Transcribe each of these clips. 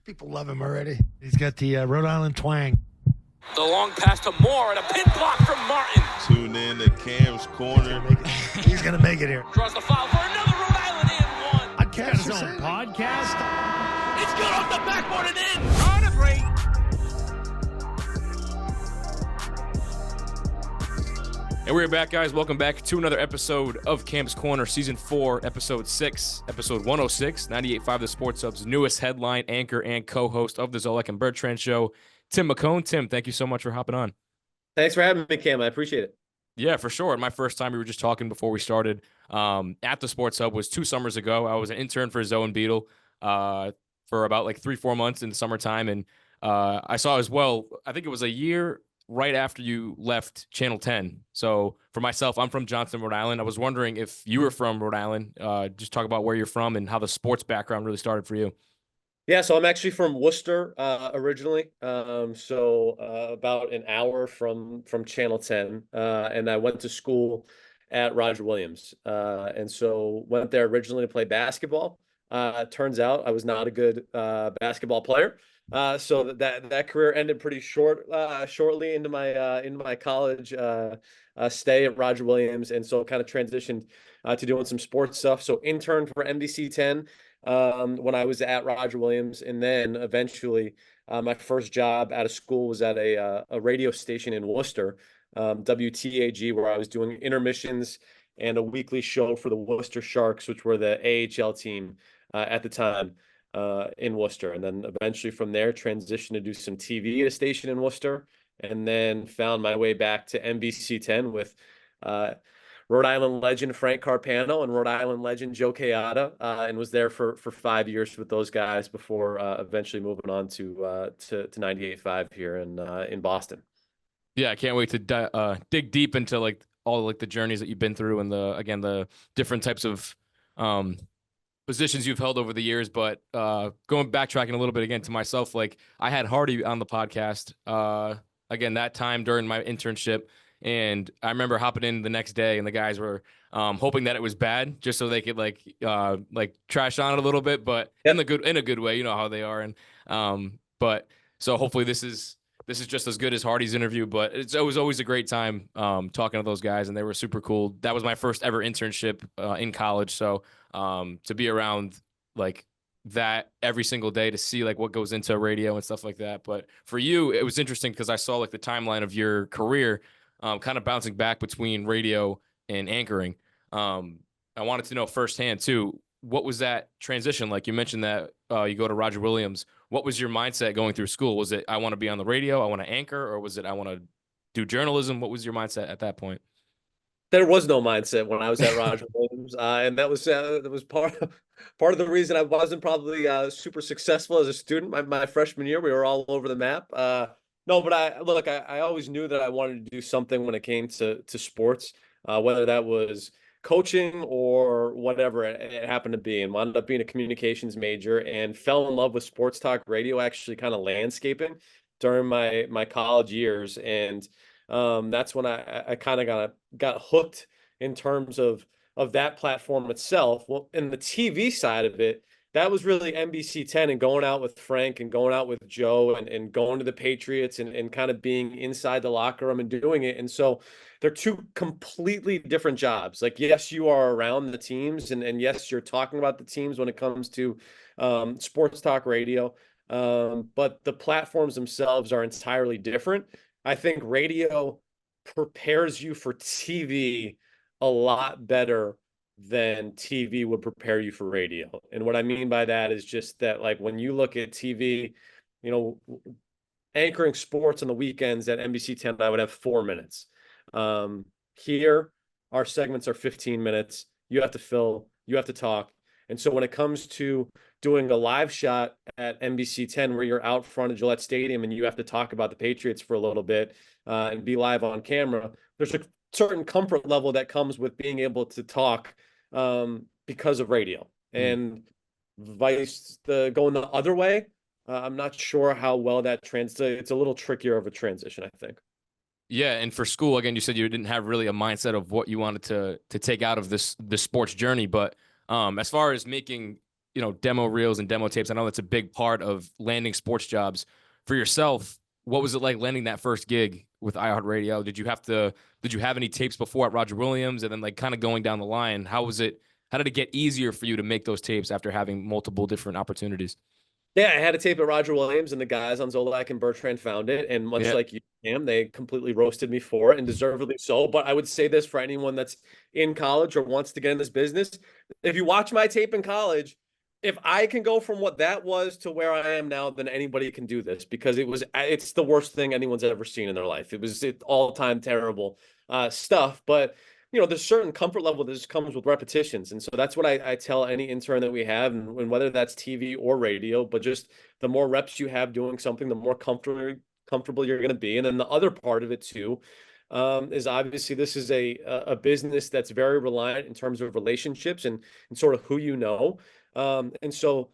People love him already. He's got the Rhode Island twang. The long pass to Moore and a pin block from Martin. Tune in to Cam's Corner. He's going to make it here. Draws the foul for another Rhode Island and one. Podcast. Got his own podcast. It's good off the backboard and in. On a break. And we're back, guys. Welcome back to another episode of Cam's Corner, Season 4, Episode 6, Episode 106, 98.5 The Sports Hub's newest headline, anchor, and co-host of the Zolak and Bertrand Show, Tim McKone. Tim, thank you so much for hopping on. Thanks for having me, Cam. I appreciate it. Yeah, for sure. My first time, we were just talking before we started, at the Sports Hub was 2 summers ago. I was an intern for Zoe and Beetle for about like 3-4 months in the summertime. And I saw as well, I think it was a year right after you left Channel 10. So for myself, I'm from Johnston, Rhode Island. I was wondering if you were from Rhode Island. Just talk about where you're from and how the sports background really started for you. Yeah, so I'm actually from Worcester originally, about an hour from Channel 10, and I went to school at Roger Williams, and so went there originally to play basketball. Turns out I was not a good basketball player, so that career ended pretty shortly into my college stay at Roger Williams, and so kind of transitioned to doing some sports stuff. So interned for NBC 10. When I was at Roger Williams, and then eventually my first job out of school was at a radio station in Worcester, WTAG, where I was doing intermissions and a weekly show for the Worcester Sharks, which were the AHL team at the time in Worcester. And then eventually from there transitioned to do some TV at a station in Worcester, and then found my way back to NBC 10 with Rhode Island legend Frank Carpano and Rhode Island legend Joe Kayada, and was there for 5 years with those guys before eventually moving on to 98.5 here in Boston. Yeah, I can't wait to dig deep into like all like the journeys that you've been through and the different types of positions you've held over the years. But backtracking a little bit again to myself, like I had Hardy on the podcast again that time during my internship. And I remember hopping in the next day, and the guys were hoping that it was bad, just so they could like trash on it a little bit, but in a good way. You know how they are, and but so hopefully this is just as good as Hardy's interview. But it was always a great time talking to those guys, and they were super cool. That was my first ever internship in college, so to be around like that every single day to see like what goes into radio and stuff like that. But for you, it was interesting because I saw like the timeline of your career. Kind of bouncing back between radio and anchoring. I wanted to know firsthand too, what was that transition like? You mentioned that you go to Roger Williams. What was your mindset going through school? Was it, I want to be on the radio, I want to anchor, or was it, I want to do journalism? What was your mindset at that point? There was no mindset when I was at Roger Williams, and that was part of the reason I wasn't probably super successful as a student. My freshman year, we were all over the map. No, but I always knew that I wanted to do something when it came to sports, whether that was coaching or whatever it happened to be, and wound up being a communications major and fell in love with sports talk radio, actually kind of landscaping during my college years. And that's when I kind of got hooked in terms of that platform itself. Well, in the TV side of it, that was really NBC 10 and going out with Frank and going out with Joe and going to the Patriots and kind of being inside the locker room and doing it. And so they're 2 completely different jobs. Like, yes, you are around the teams and yes, you're talking about the teams when it comes to sports talk radio. But the platforms themselves are entirely different. I think radio prepares you for TV a lot better than TV would prepare you for radio. And what I mean by that is just that, like, when you look at TV, you know, anchoring sports on the weekends at NBC 10, I would have 4 minutes. Here, our segments are 15 minutes. You have to fill, you have to talk. And so when it comes to doing a live shot at NBC 10, where you're out front of Gillette Stadium and you have to talk about the Patriots for a little bit and be live on camera, there's a certain comfort level that comes with being able to talk because of radio. And going the other way, I'm not sure how well that translates. It's a little trickier of a transition, I think. Yeah, and for school, again, you said you didn't have really a mindset of what you wanted to take out of this sports journey, but as far as making demo reels and demo tapes. I know that's a big part of landing sports jobs. For yourself, what was it like landing that first gig with iHeartRadio? Did you have any tapes before at Roger Williams? And then like kind of going down the line, how did it get easier for you to make those tapes after having multiple different opportunities? Yeah, I had a tape at Roger Williams, and the guys on Zolak and Bertrand found it. And much Yeah. like you, Cam, they completely roasted me for it, and deservedly so. But I would say this for anyone that's in college or wants to get in this business: if you watch my tape in college, if I can go from what that was to where I am now, then anybody can do this, because it's the worst thing anyone's ever seen in their life. It all-time terrible stuff. But there's certain comfort level that just comes with repetitions. And so that's what I tell any intern that we have, and whether that's TV or radio, but just the more reps you have doing something, the more comfortable you're going to be. And then the other part of it too, is obviously this is a business that's very reliant in terms of relationships and sort of who you know. And so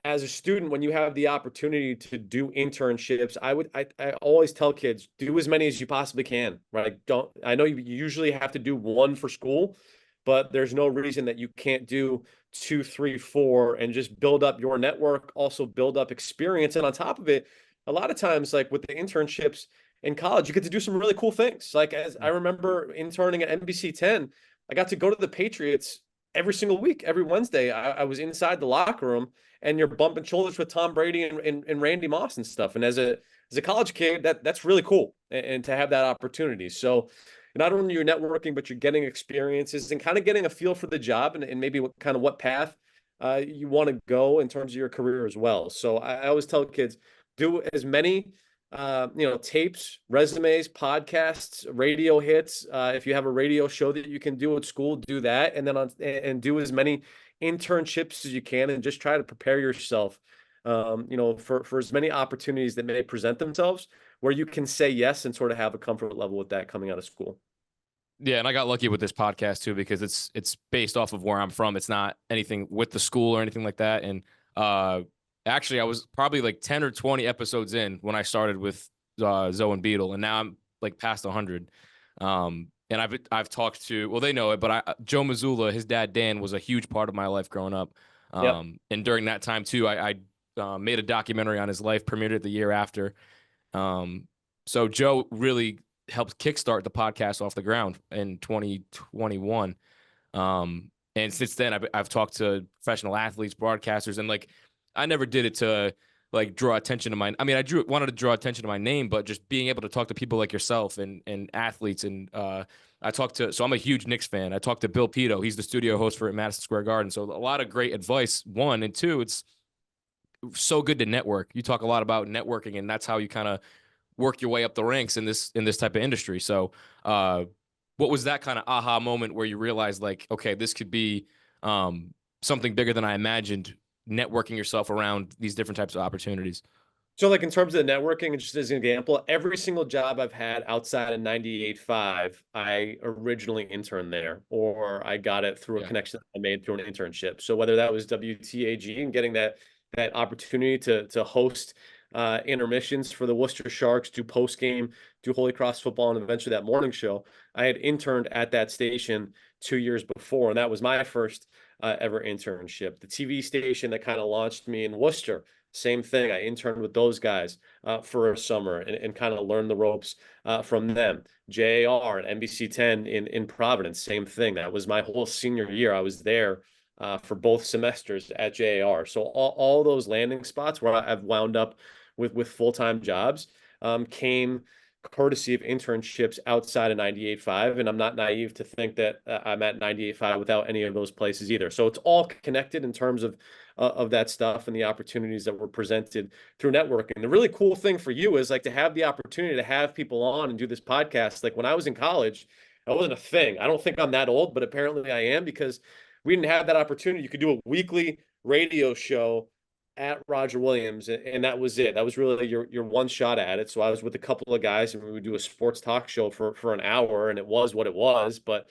as a student, when you have the opportunity to do internships, I always tell kids, do as many as you possibly can, right? I know you usually have to do one for school, but there's no reason that you can't do 2, 3, 4 and just build up your network, also build up experience. And on top of it, a lot of times, like with the internships in college, you get to do some really cool things. Like, as I remember interning at NBC 10, I got to go to the Patriots every single week. Every Wednesday, I was inside the locker room, and you're bumping shoulders with Tom Brady and Randy Moss and stuff. And as a college kid, that's really cool, and to have that opportunity. So not only you're networking, but you're getting experiences and kind of getting a feel for the job, and maybe what path you want to go in terms of your career as well. So I always tell kids, do as many tapes, resumes, podcasts, radio hits. If you have a radio show that you can do at school, do that, and then and do as many internships as you can, and just try to prepare yourself, for as many opportunities that may present themselves, where you can say yes and sort of have a comfort level with that coming out of school. Yeah, and I got lucky with this podcast too, because it's based off of where I'm from. It's not anything with the school or anything like that. And actually, I was probably like 10 or 20 episodes in when I started with Zoe and Beetle, and now I'm like past 100. And I've talked to, well, they know it, but Joe Mazzulla, his dad Dan, was a huge part of my life growing up. Yep. And during that time too, I made a documentary on his life, premiered it the year after. So Joe really helped kickstart the podcast off the ground in 2021. And since then, I've talked to professional athletes, broadcasters, and like, I never did it to like draw attention to wanted to draw attention to my name, but just being able to talk to people like yourself and athletes. And so I'm a huge Knicks fan. I talked to Bill Pito. He's the studio host for at Madison Square Garden. So a lot of great advice, one, and two, it's so good to network. You talk a lot about networking, and that's how you kind of work your way up the ranks in this type of industry. So what was that kind of aha moment where you realized, like, okay, this could be something bigger than I imagined, networking yourself around these different types of opportunities? So, like, in terms of the networking, just as an example, every single job I've had outside of 98.5, I originally interned there, or I got it through a connection that I made through an internship. So whether that was WTAG and getting that opportunity to host intermissions for the Worcester Sharks, do post game, do Holy Cross football, and eventually that morning show, I had interned at that station 2 years before, and that was my first ever internship. The TV station that kind of launched me in Worcester, same thing. I interned with those guys for a summer and kind of learned the ropes from them. JAR and NBC 10 in Providence, same thing. That was my whole senior year. I was there for both semesters at JAR. So all those landing spots where I've wound up with full-time jobs came courtesy of internships outside of 98.5. And I'm not naive to think that I'm at 98.5 without any of those places either. So it's all connected in terms of that stuff and the opportunities that were presented through networking. The really cool thing for you is, like, to have the opportunity to have people on and do this podcast. Like, when I was in college, that wasn't a thing. I don't think I'm that old, but apparently I am, because we didn't have that opportunity. You could do a weekly radio show at Roger Williams, and that was it. That was really your one shot at it. So I was with a couple of guys, and we would do a sports talk show for an hour, and it was what it was. But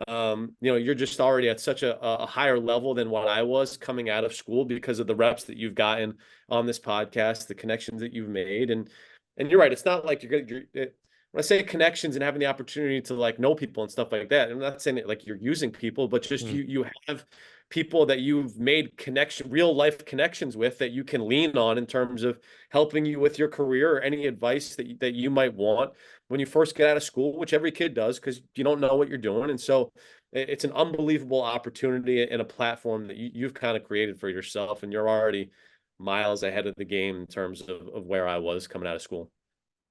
you're just already at such a higher level than what I was coming out of school, because of the reps that you've gotten on this podcast, the connections that you've made. And you're right. It's not like when I say connections and having the opportunity to, like, know people and stuff like that, I'm not saying that like you're using people, but just you have people that you've made real life connections with that you can lean on in terms of helping you with your career or any advice that you might want when you first get out of school, which every kid does because you don't know what you're doing. And so it's an unbelievable opportunity and a platform that you've kind of created for yourself, and you're already miles ahead of the game in terms of where I was coming out of school.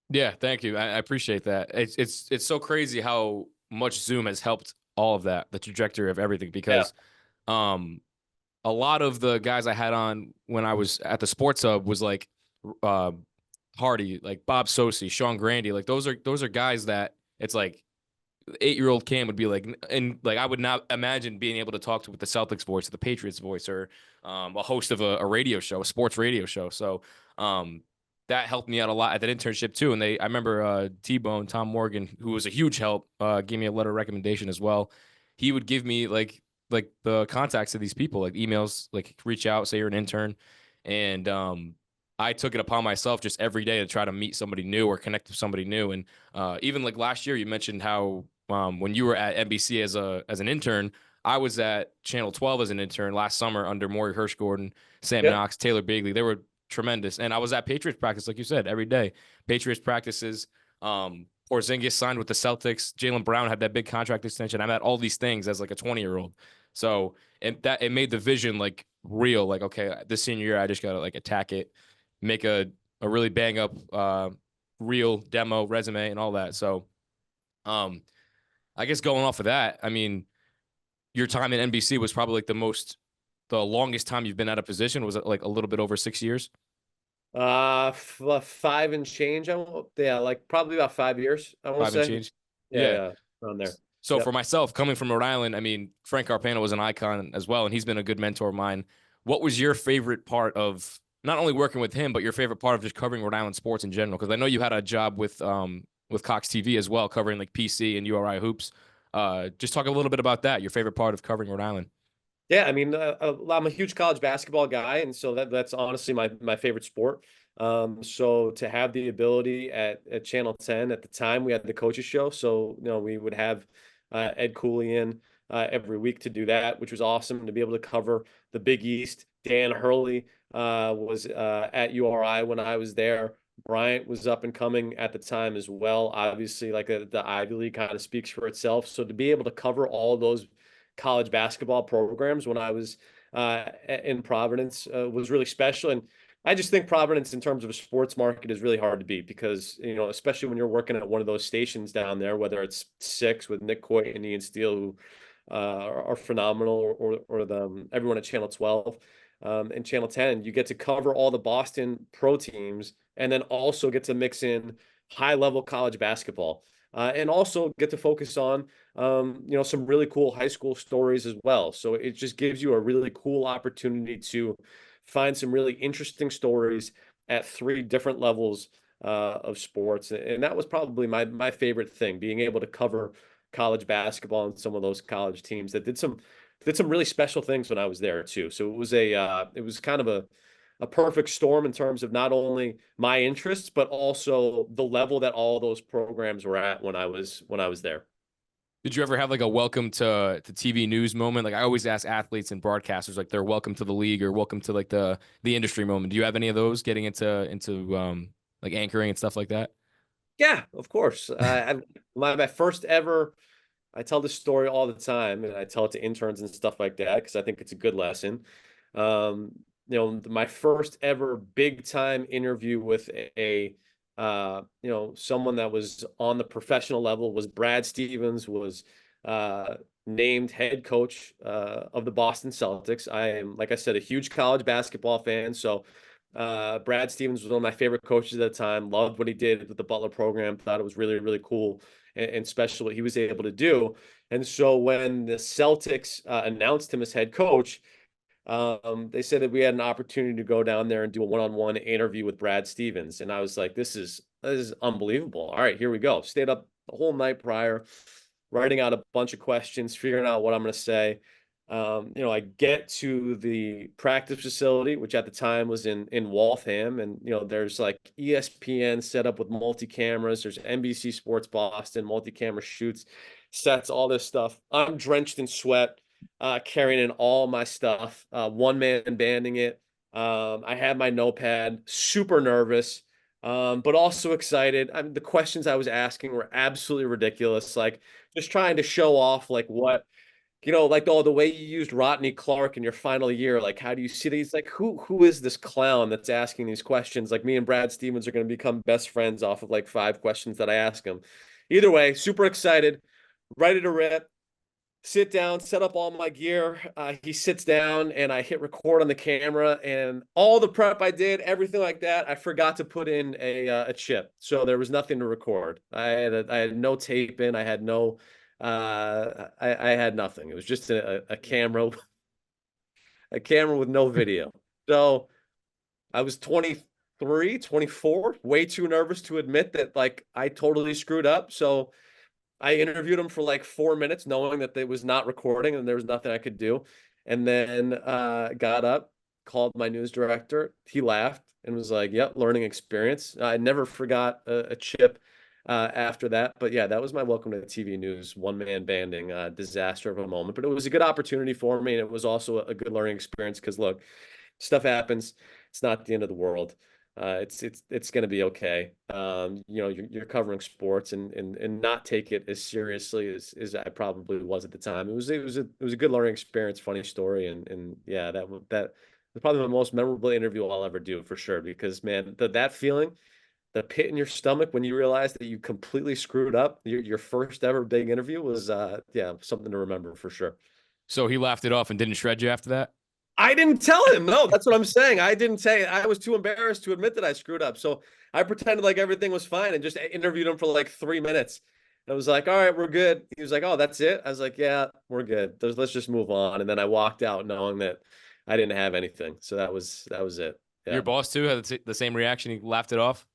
Yeah, thank you. I appreciate that. It's so crazy how much Zoom has helped all of that, the trajectory of everything, because um a lot of the guys I had on when I was at the Sports Hub was like uh Hardy, like Bob Sosi, Sean Grandy, like those are guys that it's like 8-year-old Cam would be like, and like I would not imagine being able to talk to with the Celtics voice or the Patriots voice or a host of a radio show, a sports radio show. So that helped me out a lot at that internship too. And I remember T-Bone, Tom Morgan, who was a huge help, gave me a letter of recommendation as well. He would give me like the contacts of these people, like emails, like reach out, say you're an intern. And I took it upon myself just every day to try to meet somebody new or connect with somebody new. And even like last year, you mentioned how when you were at NBC as an intern, I was at Channel 12 as an intern last summer under Maury Hirschgordon, Sam Knox, Taylor Beasley. They were tremendous. And I was at Patriots practice, like you said, every day. Patriots practices. Porzingis signed with the Celtics. Jaylen Brown had that big contract extension. I'm at all these things as like a 20-year-old. So it made the vision like real. Like, okay, this senior year, I just got to like attack it, make a really bang up real demo resume and all that. So I guess going off of that, I mean, your time at NBC was probably like the longest time you've been at a position. Was it like a little bit over 6 years? 5 and change. Like probably about 5 years, I want to 5 and say. change. Yeah, around there. So for myself, coming from Rhode Island, I mean, Frank Carpano was an icon as well, and he's been a good mentor of mine. What was your favorite part of not only working with him, but your favorite part of just covering Rhode Island sports in general? Because I know you had a job with Cox TV as well, covering like PC and URI hoops. Just talk a little bit about that. Your favorite part of covering Rhode Island. Yeah, I mean, I'm a huge college basketball guy, and so that's honestly my favorite sport. So to have the ability at Channel 10 at the time, we had the coaches show, so we would have Ed Cooley in every week to do that, which was awesome to be able to cover the Big East. Dan Hurley was at URI when I was there. Bryant was up and coming at the time as well. Obviously, like the Ivy League kind of speaks for itself. So to be able to cover all those college basketball programs when I was in Providence was really special. And I just think Providence in terms of a sports market is really hard to beat because, especially when you're working at one of those stations down there, whether it's 6 with Nick Coit and Ian Steele, who are phenomenal, or everyone at Channel 12 and Channel 10, you get to cover all the Boston pro teams and then also get to mix in high level college basketball. And also get to focus on, some really cool high school stories as well. So it just gives you a really cool opportunity to find some really interesting stories at 3 different levels of sports. And that was probably my favorite thing, being able to cover college basketball and some of those college teams that did some really special things when I was there too. So it was kind of a perfect storm in terms of not only my interests, but also the level that all those programs were at when I was there. Did you ever have like a welcome to TV news moment? Like I always ask athletes and broadcasters, like their welcome to the league or welcome to like the industry moment. Do you have any of those getting into like anchoring and stuff like that? Yeah, of course. My first ever, I tell this story all the time, and I tell it to interns and stuff like that because I think it's a good lesson. My first ever big time interview with someone that was on the professional level was Brad Stevens, was named head coach of the Boston Celtics. I am, like I said, a huge college basketball fan. So Brad Stevens was one of my favorite coaches at the time, loved what he did with the Butler program, thought it was really, really cool and special what he was able to do. And so when the Celtics announced him as head coach, they said that we had an opportunity to go down there and do a one-on-one interview with Brad Stevens. And I was like, this is unbelievable. All right, here we go. Stayed up the whole night prior, writing out a bunch of questions, figuring out what I'm going to say. I get to the practice facility, which at the time was in Waltham. And, there's like ESPN set up with multi-cameras. There's NBC Sports Boston, multi-camera shoots, sets, all this stuff. I'm drenched in sweat. carrying in all my stuff, one man banding it. I had my notepad, super nervous, but also excited. I mean, the questions I was asking were absolutely ridiculous. Like just trying to show off like what, like, oh, the way you used Rodney Clark in your final year, like how do you see these? Like who is this clown that's asking these questions? Like me and Brad Stevens are going to become best friends off of like 5 questions that I ask him. Either way, super excited, ready to rip. Sit down, set up all my gear. He sits down and I hit record on the camera, and all the prep I did, everything like that, I forgot to put in a chip. So there was nothing to record. I had no tape in. I had no, I had nothing. It was just a camera, a camera with no video. So I was 23, 24, way too nervous to admit that like I totally screwed up. So I interviewed him for like 4 minutes, knowing that it was not recording and there was nothing I could do. And then got up, called my news director. He laughed and was like, "Yep, learning experience." I never forgot a chip after that. But yeah, that was my welcome to TV news, one man banding disaster of a moment. But it was a good opportunity for me, and it was also a good learning experience because look, stuff happens. It's not the end of the world. It's going to be okay. You're covering sports and not take it as seriously as I probably was at the time. It was a good learning experience, funny story, and yeah, that was probably the most memorable interview I'll ever do for sure. Because man, that feeling, the pit in your stomach when you realize that you completely screwed up your first ever big interview was yeah, something to remember for sure. So he laughed it off and didn't shred you after that? I didn't tell him. No, that's what I'm saying. I didn't say it. I was too embarrassed to admit that I screwed up. So I pretended like everything was fine and just interviewed him for like 3 minutes. And I was like, all right, we're good. He was like, oh, that's it. I was like, yeah, we're good. Let's just move on. And then I walked out knowing that I didn't have anything. So that was it. Yeah. Your boss too had the same reaction. He laughed it off.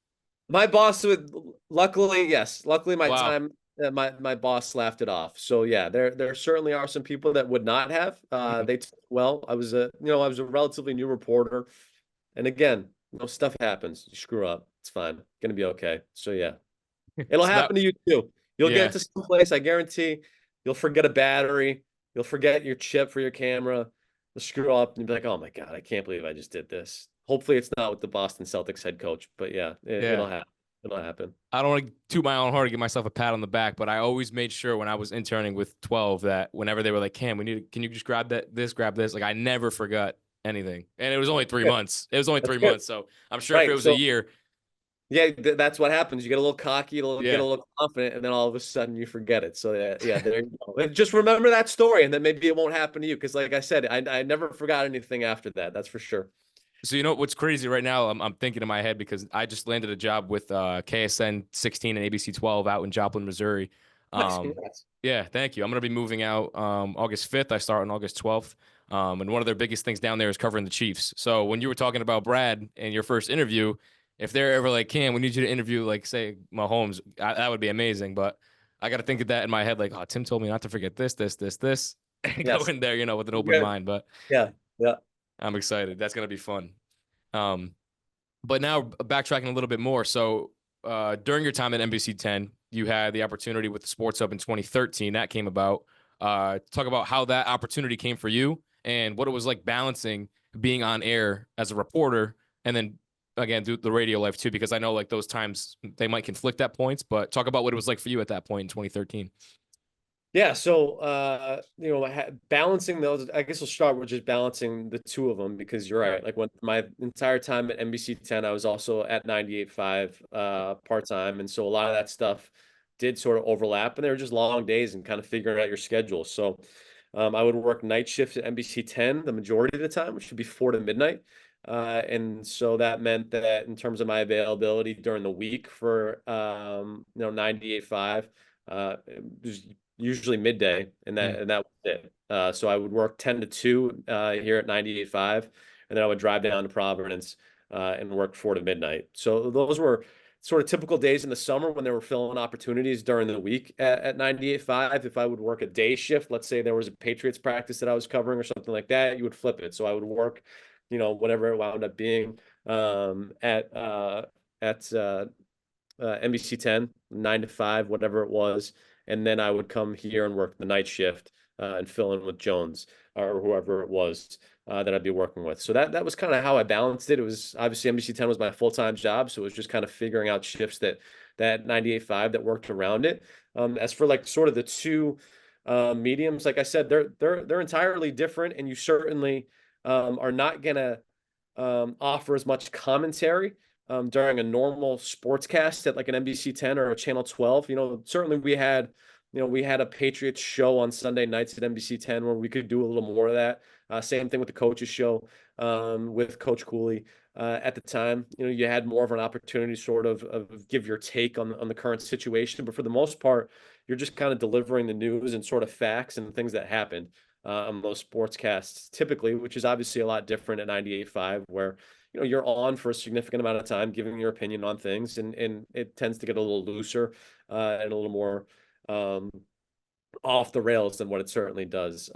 My boss would, luckily, yes. Luckily my Wow. time my boss laughed it off. So yeah, there certainly are some people that would not have. They took it well. I was a relatively new reporter. And again, stuff happens. You screw up. It's fine. Gonna be okay. So yeah. It'll So that, happen to you too. You'll yeah. get to some place, I guarantee you'll forget a battery, you'll forget your chip for your camera, you'll screw up and you'll be like, oh my God, I can't believe I just did this. Hopefully it's not with the Boston Celtics head coach, but yeah, it'll happen. It'll happen. I don't want to toot my own horn to give myself a pat on the back, but I always made sure when I was interning with 12 that whenever they were like, Cam, can you just grab this? Like I never forgot anything. And it was only 3 months. It was only 3 months. So I'm sure if it was a year. Yeah, that's what happens. You get a little cocky, get a little confident, and then all of a sudden you forget it. So yeah, there you go. And just remember that story, and then maybe it won't happen to you. Because like I said, I never forgot anything after that. That's for sure. So you know what's crazy right now? I'm thinking in my head because I just landed a job with KSN 16 and ABC 12 out in Joplin, Missouri. Yeah, thank you. I'm gonna be moving out August 5th. I start on August 12th. And one of their biggest things down there is covering the Chiefs. So when you were talking about Brad and your first interview, if they're ever like, Cam, we need you to interview, like, say, Mahomes, that would be amazing. But I got to think of that in my head, like, oh, Tim told me not to forget this, and go in there, with an open mind. But yeah, I'm excited. That's gonna be fun. But now backtracking a little bit more. So during your time at NBC 10, you had the opportunity with the Sports Hub in 2013. That came about. Talk about how that opportunity came for you and what it was like balancing being on air as a reporter and then again do the radio life too, because I know like those times they might conflict at points, but talk about what it was like for you at that point in 2013. Yeah, so balancing those, I guess we'll start with just balancing the two of them because you're right. Like when my entire time at NBC 10, I was also at 98.5 part-time, and so a lot of that stuff did sort of overlap, and they were just long days and kind of figuring out your schedule. So I would work night shifts at NBC 10 the majority of the time, which should be 4 to midnight. And so that meant that in terms of my availability during the week for 98.5, it was usually midday, and that was it. So I would work 10 to 2 here at 98.5, and then I would drive down to Providence and work 4 to midnight. So those were sort of typical days in the summer when they were filling opportunities during the week at 98.5. If I would work a day shift, let's say there was a Patriots practice that I was covering or something like that, you would flip it. So I would work, whatever it wound up being at NBC 10, 9 to 5, whatever it was. And then I would come here and work the night shift and fill in with Jones or whoever it was that I'd be working with. So that was kind of how I balanced it. It was obviously NBC 10 was my full-time job, so it was just kind of figuring out shifts that 98.5 that worked around it. As for like sort of the two mediums, like I said, they're entirely different, and you certainly are not gonna offer as much commentary during a normal sportscast at like an NBC 10 or a Channel 12. Certainly we had a Patriots show on Sunday nights at NBC 10 where we could do a little more of that. Same thing with the coaches show with Coach Cooley. At the time, you had more of an opportunity sort of give your take on the current situation. But for the most part, you're just kind of delivering the news and sort of facts and things that happened on those sportscasts typically, which is obviously a lot different at 98.5, where you're on for a significant amount of time giving your opinion on things, and it tends to get a little looser and a little more off the rails than what it certainly does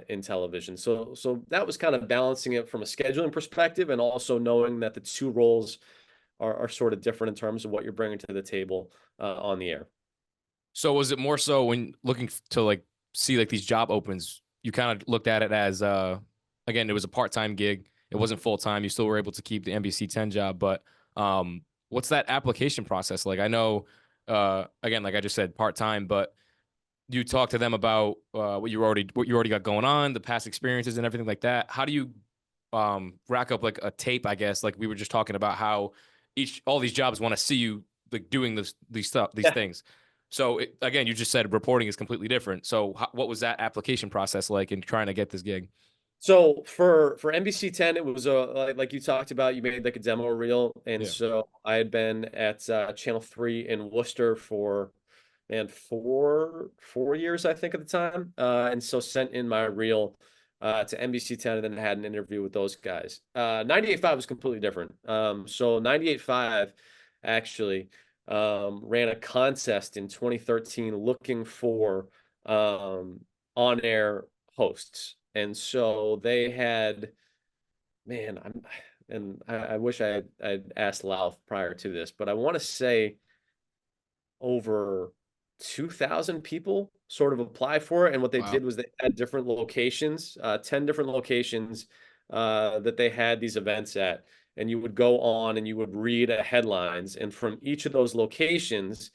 in television. So that was kind of balancing it from a scheduling perspective, and also knowing that the two roles are sort of different in terms of what you're bringing to the table on the air. So was it more so when looking to like see like these job opens, you kind of looked at it as again, it was a part-time gig. It wasn't full-time. You still were able to keep the NBC 10 job, but what's that application process like? I know again, like I just said, part-time, but you talk to them about what you already got going on, the past experiences and everything like that. How do you rack up like a tape, I guess, like we were just talking about how all these jobs want to see you like doing these things. So again, you just said reporting is completely different. So what was that application process like in trying to get this gig? So for NBC 10, it was like you talked about, you made like a demo reel. And so I had been at Channel 3 in Worcester for 4 years, I think, at the time. And so sent in my reel to NBC 10 and then had an interview with those guys. 98.5 was completely different. So 98.5 actually ran a contest in 2013 looking for on-air hosts. And so they had, I wish I'd asked Lau prior to this, but I want to say over 2,000 people sort of apply for it. And what they did was they had different locations, 10 different locations that they had these events at. And you would go on and you would read headlines. And from each of those locations,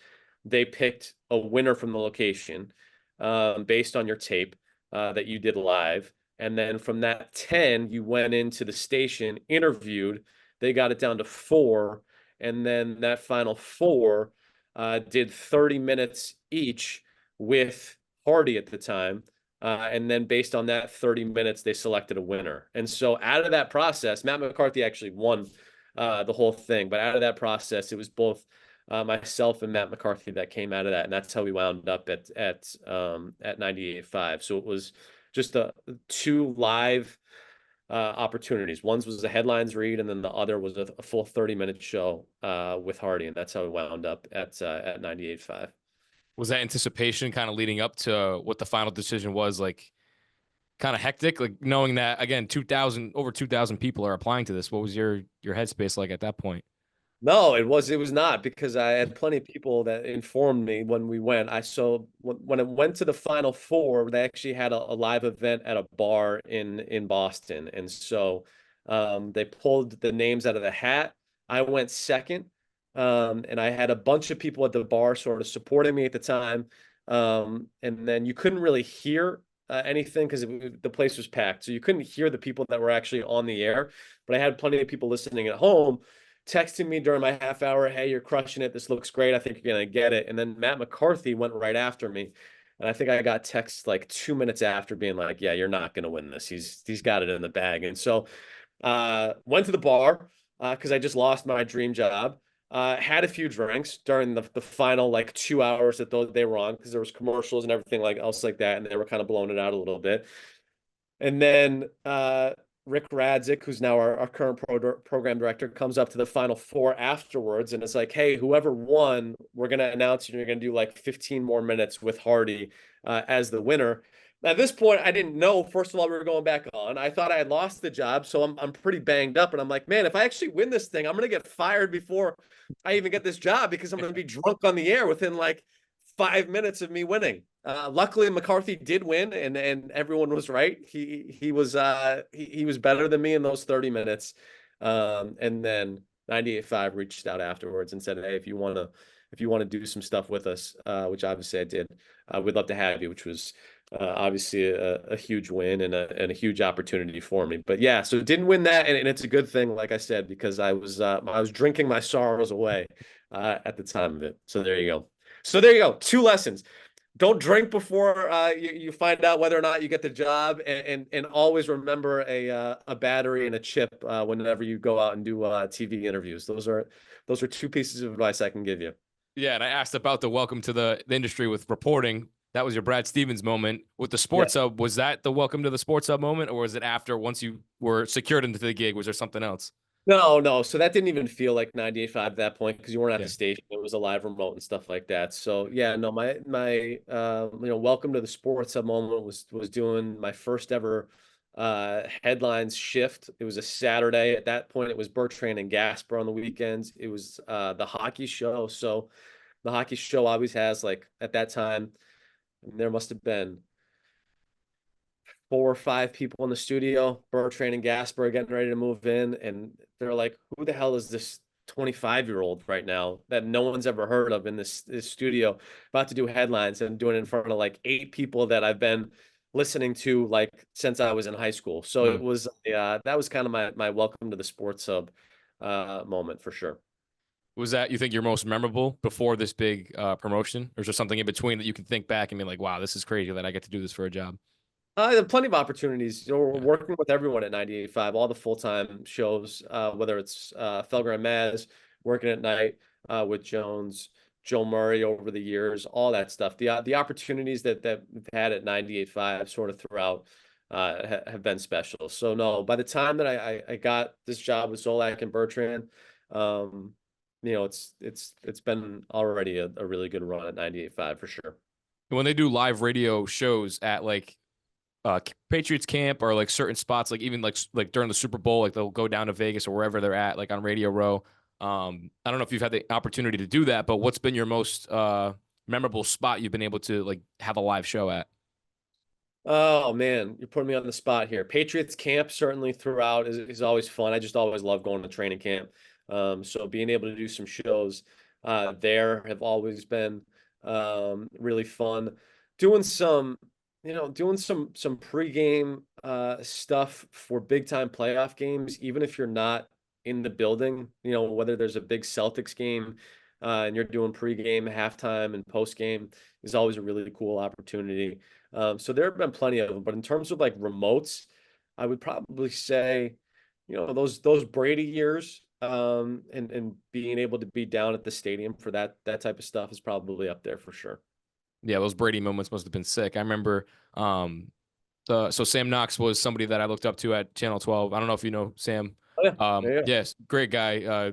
they picked a winner from the location based on your tape that you did live. And then from that 10, you went into the station, interviewed. They got it down to 4. And then that final 4 did 30 minutes each with Hardy at the time. And then based on that 30 minutes, they selected a winner. And so out of that process, Matt McCarthy actually won the whole thing. But out of that process, it was both myself and Matt McCarthy that came out of that. And that's how we wound up at 98.5. So it was just 2 live opportunities. One was a headlines read, and then the other was a full 30-minute show with Hardy. And that's how we wound up at 98.5. Was that anticipation kind of leading up to what the final decision was, like kind of hectic, like knowing that again, over 2,000 people are applying to this? What was your headspace like at that point? No, it was not, because I had plenty of people that informed me when we went. When it went to the final 4, they actually had a live event at a bar in Boston. And so they pulled the names out of the hat. I went second. And I had a bunch of people at the bar sort of supporting me at the time. And then you couldn't really hear anything because the place was packed. So you couldn't hear the people that were actually on the air. But I had plenty of people listening at home texting me during my half hour, "Hey, you're crushing it. This looks great. I think you're going to get it." And then Matt McCarthy went right after me. And I think I got texts like 2 minutes after being like, "Yeah, you're not going to win this. He's got it in the bag." And so went to the bar because I just lost my dream job. Had a few drinks during the final like 2 hours that they were on, because there was commercials and everything else like that. And they were kind of blowing it out a little bit. And then Rick Radzik, who's now our current program director, comes up to the final 4 afterwards. And it's like, "Hey, whoever won, we're going to announce you're going to do like 15 more minutes with Hardy as the winner." At this point, I didn't know, first of all, we were going back on. I thought I had lost the job, so I'm pretty banged up. And I'm like, man, if I actually win this thing, I'm going to get fired before I even get this job, because I'm going to be drunk on the air within like 5 minutes of me winning. Luckily, McCarthy did win, and everyone was right. He was better than me in those 30 minutes. And then 98.5 reached out afterwards and said, "Hey, if you want to do some stuff with us," which obviously I did, we'd love to have you, which was obviously a huge win and a huge opportunity for me. But yeah, so didn't win that, and it's a good thing, like I said, because I was drinking my sorrows away at the time of it. So there you go. So there you go. Two lessons. Don't drink before you find out whether or not you get the job, and always remember a battery and a chip whenever you go out and do TV interviews. Those are two pieces of advice I can give you. Yeah, and I asked about the welcome to the industry with reporting. That was your Brad Stevens moment with the Sports Hub. Was that the welcome to the Sports Hub moment, or was it after, once you were secured into the gig? Was there something else? No. So that didn't even feel like 98.5 at that point because you weren't at the station. It was a live remote and stuff like that. So yeah, no, my welcome to the Sports Hub moment was doing my first ever headlines shift. It was a Saturday. At that point, it was Bertrand and Gasper on the weekends. It was the hockey show. So the hockey show always has, like, at that time, there must have been 4 or 5 people in the studio. Bertrand and Gasper are getting ready to move in, and they're like, "Who the hell is this 25-year-old right now that no one's ever heard of in this studio, about to do headlines and doing it in front of like 8 people that I've been listening to like since I was in high school?" So it was that was kind of my welcome to the Sports Hub moment for sure. Was that, you think, your most memorable before this big promotion, or is there something in between that you can think back and be like, "Wow, this is crazy that I get to do this for a job"? There are plenty of opportunities. We're working with everyone at 98.5, all the full-time shows, whether it's Felger and Maz, working at night with Jones, Joe Murray over the years, all that stuff. The opportunities that we've had at 98.5 sort of throughout have been special. So no, by the time that I got this job with Zolak and Bertrand, it's been already a really good run at 98.5 for sure. When they do live radio shows at like Patriots camp, or like certain spots, like even like during the Super Bowl, like they'll go down to Vegas or wherever they're at, like on Radio Row. I don't know if you've had the opportunity to do that, but what's been your most memorable spot you've been able to like have a live show at? Oh man, you're putting me on the spot here. Patriots camp certainly throughout is always fun. I just always love going to training camp. So being able to do some shows there have always been really fun. Doing some pregame stuff for big time playoff games, even if you're not in the building, whether there's a big Celtics game and you're doing pregame, halftime, and postgame, is always a really cool opportunity. So there have been plenty of them, but in terms of like remotes, I would probably say, those Brady years, and being able to be down at the stadium for that type of stuff is probably up there for sure. Yeah, those Brady moments must have been sick. I remember so Sam Knox was somebody that I looked up to at Channel 12. I don't know if you know Sam. Oh, yeah. Yes, great guy.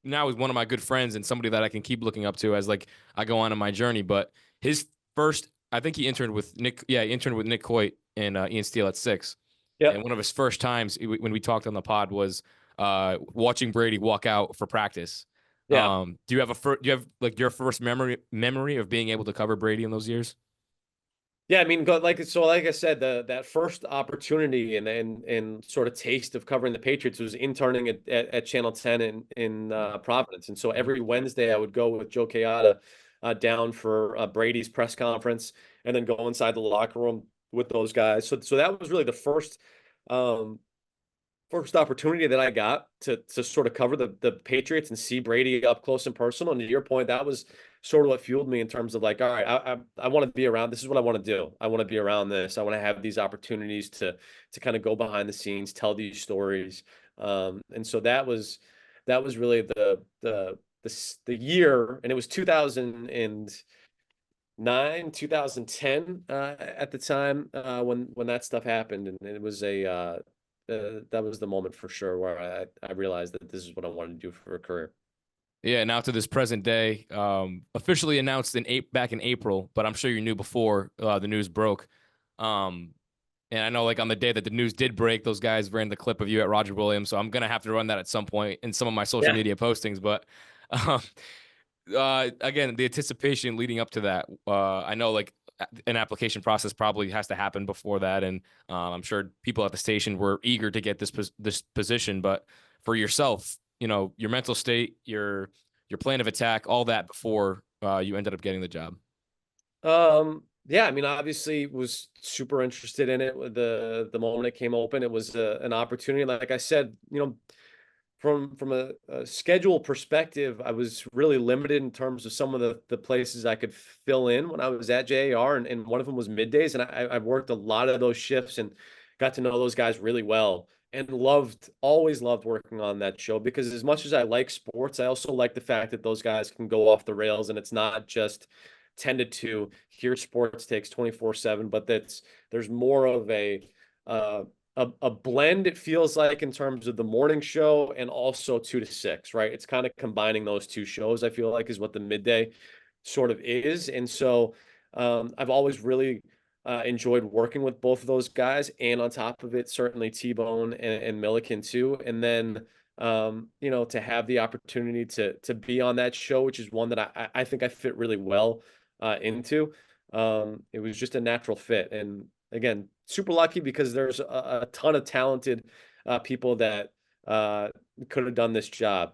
Now he's one of my good friends and somebody that I can keep looking up to as like I go on in my journey. But his first, I think he interned with Nick. Yeah, he interned with Nick Coit and Ian Steele at 6. Yeah. And one of his first times when we talked on the pod was watching Brady walk out for practice. Yeah. Do you have like your first memory of being able to cover Brady in those years? Yeah, I mean, like I said, that first opportunity and sort of taste of covering the Patriots was interning at Channel 10 in Providence, and so every Wednesday I would go with Joe Kayada down for Brady's press conference, and then go inside the locker room with those guys. So that was really the first opportunity that I got to sort of cover the Patriots and see Brady up close and personal. And to your point, that was sort of what fueled me in terms of like, all right, I want to be around. This is what I want to do. I want to be around this. I want to have these opportunities to kind of go behind the scenes, tell these stories. And so that was really the year, and it was 2009, 2010 at the time when that stuff happened, and it was that was the moment for sure where I realized that this is what I wanted to do for a career. Yeah, now to this present day, officially announced back in April, but I'm sure you knew before the news broke. And I know, like, on the day that the news did break, those guys ran the clip of you at Roger Williams, so I'm gonna have to run that at some point in some of my social media postings. But again, the anticipation leading up to that, I know, like, an application process probably has to happen before that. And I'm sure people at the station were eager to get this position, but for yourself, your mental state, your plan of attack, all that before you ended up getting the job. Yeah, I mean, obviously was super interested in it. The moment it came open, it was an opportunity. Like I said, from a schedule perspective, I was really limited in terms of some of the places I could fill in when I was at JAR, and one of them was middays, and I worked a lot of those shifts and got to know those guys really well, and always loved working on that show, because as much as I like sports, I also like the fact that those guys can go off the rails, and it's not just 10 to 2 here sports takes 24/7, but there's more of a blend, it feels like, in terms of the morning show and also 2 to 6, right? It's kind of combining those two shows, I feel like, is what the midday sort of is. And so I've always really enjoyed working with both of those guys. And on top of it, certainly T-Bone and Milliken too. And then, to have the opportunity to be on that show, which is one that I think I fit really well into. It was just a natural fit. And again, super lucky, because there's a ton of talented people that could have done this job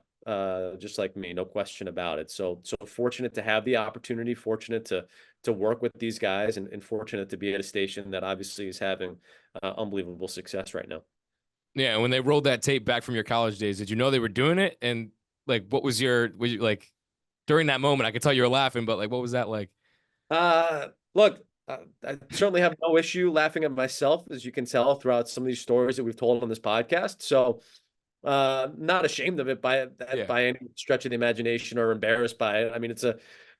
just like me, no question about it. So fortunate to have the opportunity, fortunate to work with these guys, and fortunate to be at a station that obviously is having unbelievable success right now. Yeah, when they rolled that tape back from your college days, did you know they were doing it? And like, what was you like during that moment? I could tell you were laughing, but like, what was that like? Look, I certainly have no issue laughing at myself, as you can tell throughout some of these stories that we've told on this podcast. So, not ashamed of it by any stretch of the imagination, or embarrassed by it. I mean,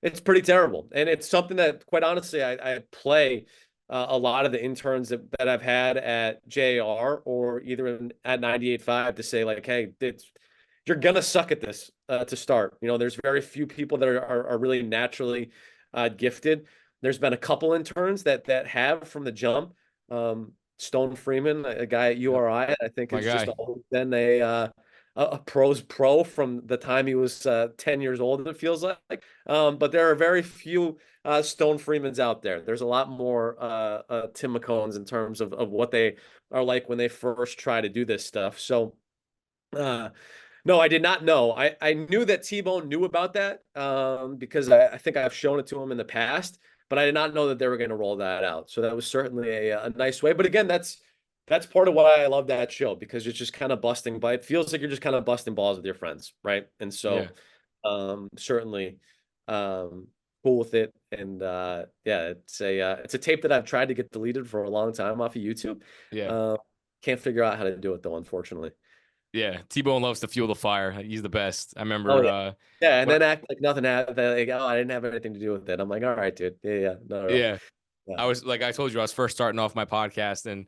it's pretty terrible, and it's something that, quite honestly, I play a lot of the interns that I've had at JR, or either at 98.5, to say like, hey, you're gonna suck at this to start. There's very few people that are really naturally gifted. There's been a couple interns that have from the jump. Stone Freeman, a guy at URI, I think has just always been a pro's pro from the time he was 10 years old, it feels like. But there are very few Stone Freemans out there. There's a lot more Tim McKones in terms of what they are like when they first try to do this stuff. So no, I did not know. I knew that T-Bone knew about that because I think I've shown it to him in the past, but I did not know that they were going to roll that out. So that was certainly a nice way. But again, that's part of why I love that show, because it's just kind of busting, but it feels like you're just kind of busting balls with your friends, right? And so certainly cool with it. And it's a tape that I've tried to get deleted for a long time off of YouTube. Can't figure out how to do it though, unfortunately. Yeah, T-Bone loves to fuel the fire. He's the best. I remember. And then act like nothing happened. Like, oh, I didn't have anything to do with it. I'm like, all right, dude. No. Yeah. I was like, I told you, I was first starting off my podcast, and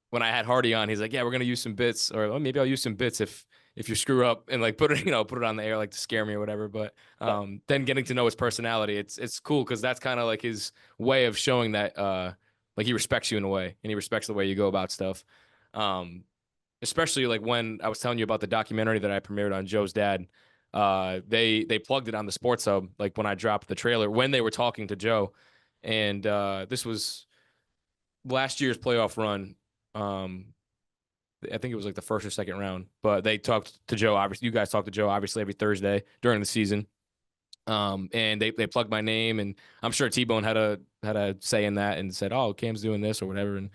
when I had Hardy on, he's like, yeah, we're gonna use some bits, or maybe I'll use some bits if you screw up, and like put it on the air, like to scare me or whatever. But then getting to know his personality, it's cool, because that's kind of like his way of showing that like he respects you in a way, and he respects the way you go about stuff. Especially like when I was telling you about the documentary that I premiered on Joe's dad, they plugged it on the Sports Hub, like when I dropped the trailer, when they were talking to Joe. And this was last year's playoff run. I think it was like the first or second round, but they talked to Joe. Obviously, you guys talk to Joe obviously every Thursday during the season. And they plugged my name, and I'm sure T-Bone had a say in that, and said, oh, Cam's doing this or whatever. And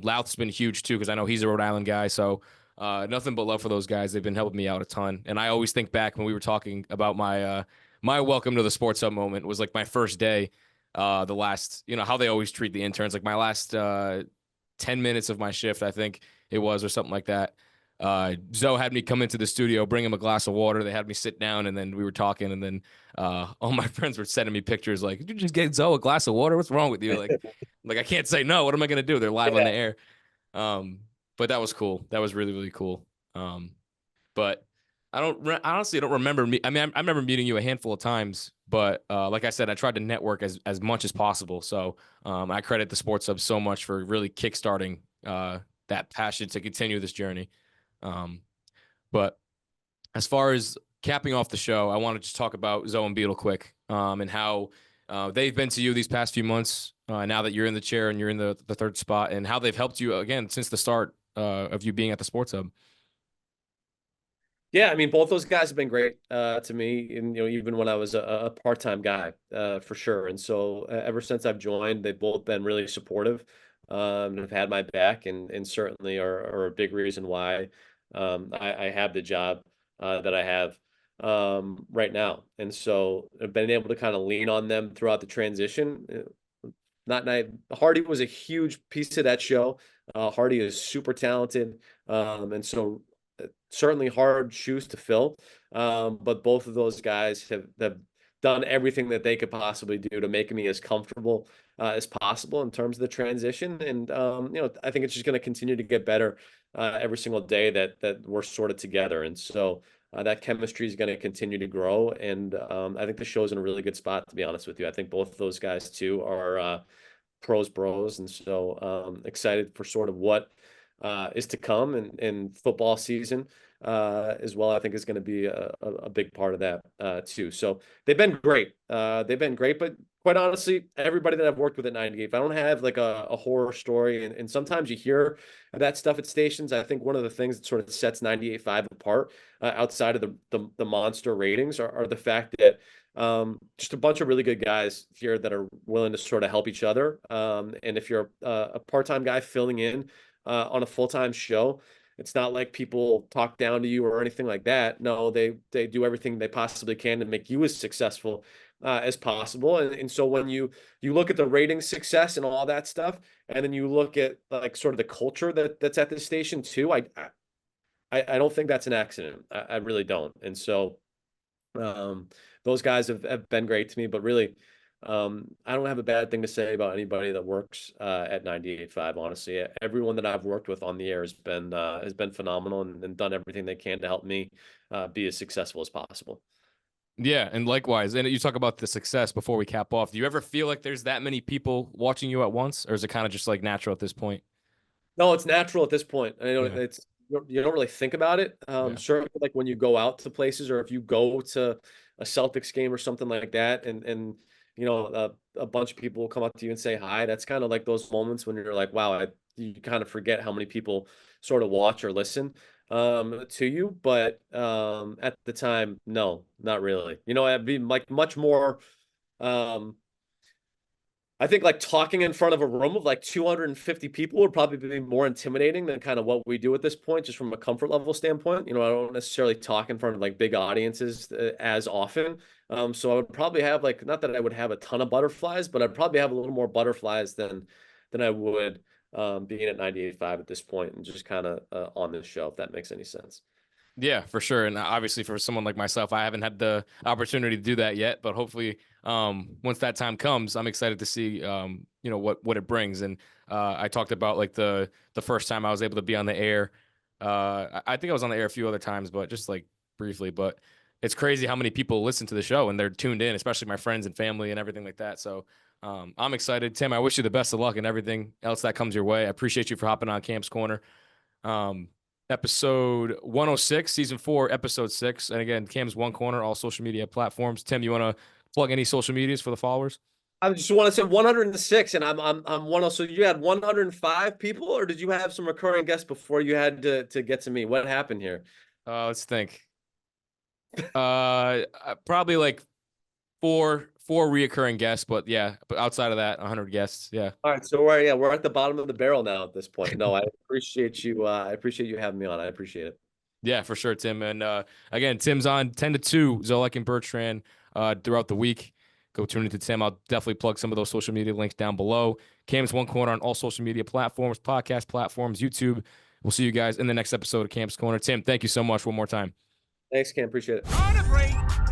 Louth's been huge too, because I know he's a Rhode Island guy. So nothing but love for those guys. They've been helping me out a ton. And I always think back when we were talking about my welcome to the Sports Hub moment was like my first day. The last, how they always treat the interns, like my last 10 minutes of my shift, I think it was, or something like that. Zoe had me come into the studio, bring him a glass of water. They had me sit down, and then we were talking, and then all my friends were sending me pictures like, did you just get Zoe a glass of water? What's wrong with you? Like I can't say no. What am I going to do? They're live on the air. But that was cool. That was really, really cool. But I honestly don't remember I remember meeting you a handful of times, but like I said, I tried to network as much as possible. So I credit the Sports Hub so much for really kickstarting that passion to continue this journey. But as far as capping off the show, I want to just talk about Zoe and Beetle quick, and how they've been to you these past few months, now that you're in the chair and you're in the third spot, and how they've helped you again since the start of you being at the Sports Hub. Yeah, I mean, both those guys have been great to me, and even when I was a part-time guy, for sure. And so ever since I've joined, they've both been really supportive, and have had my back, and certainly are a big reason why I have the job that I have right now. And so I've been able to kind of lean on them throughout the transition. Hardy was a huge piece of that show. Hardy is super talented, and so certainly hard shoes to fill. But both of those guys have done everything that they could possibly do to make me as comfortable as possible in terms of the transition. And I think it's just going to continue to get better every single day that we're sort of together. And so that chemistry is going to continue to grow. And I think the show's in a really good spot, to be honest with you. I think both of those guys too are pros bros. And so excited for sort of what is to come in football season as well. I think is going to be a big part of that too. So they've been great. But quite honestly, everybody that I've worked with at 98, if I don't have like a horror story, and sometimes you hear that stuff at stations, I think one of the things that sort of sets 98.5 apart outside of the monster ratings are the fact that just a bunch of really good guys here that are willing to sort of help each other. And if you're a part-time guy filling in on a full-time show, it's not like people talk down to you or anything like that. No, they do everything they possibly can to make you as successful as possible. And so when you look at the ratings success and all that stuff, and then you look at like sort of the culture that's at the station too, I don't think that's an accident. I really don't. And so those guys have been great to me, but really, I don't have a bad thing to say about anybody that works at 98.5. Honestly, everyone that I've worked with on the air has been phenomenal and done everything they can to help me be as successful as possible. Yeah, and likewise. And you talk about the success before we cap off. Do you ever feel like there's that many people watching you at once, or is it kind of just like natural at this point? No, it's natural at this point. I know Yeah. you don't really think about it. Yeah. Certainly, like when you go out to places, or if you go to a Celtics game or something like that, and a bunch of people will come up to you and say hi. That's kind of like those moments when you're like, wow, you kind of forget how many people sort of watch or listen to you. But at the time, no, not really. I'd be like much more. I think like talking in front of a room of like 250 people would probably be more intimidating than kind of what we do at this point, just from a comfort level standpoint. I don't necessarily talk in front of like big audiences as often. So I would probably have like, not that I would have a ton of butterflies, but I'd probably have a little more butterflies than I would being at 98.5 at this point and just kind of on this show, if that makes any sense. Yeah, for sure. And obviously for someone like myself, I haven't had the opportunity to do that yet, but hopefully once that time comes, I'm excited to see, what it brings. And I talked about like the first time I was able to be on the air. I think I was on the air a few other times, but just like briefly, but it's crazy how many people listen to the show and they're tuned in, especially my friends and family and everything like that. So I'm excited. Tim, I wish you the best of luck and everything else that comes your way. I appreciate you for hopping on Cam's Corner. Episode 106, season 4, episode 6. And again, Cam's One Corner, all social media platforms. Tim, you want to plug any social medias for the followers? I just want to say 106, and I'm one. So you had 105 people, or did you have some recurring guests before you had to get to me? What happened here? Let's think. Probably like four reoccurring guests, but yeah, but outside of that, 100 guests. Yeah. All right, so we're at the bottom of the barrel now at this point. No, I appreciate you. I appreciate you having me on. I appreciate it. Yeah, for sure, Tim. And again, Tim's on 10 to 2, Zolak and Bertrand throughout the week. Go tune into Tim. I'll definitely plug some of those social media links down below. Cam's One Corner on all social media platforms, podcast platforms, YouTube. We'll see you guys in the next episode of Cam's Corner. Tim, thank you so much one more time. Thanks, Cam. Appreciate it.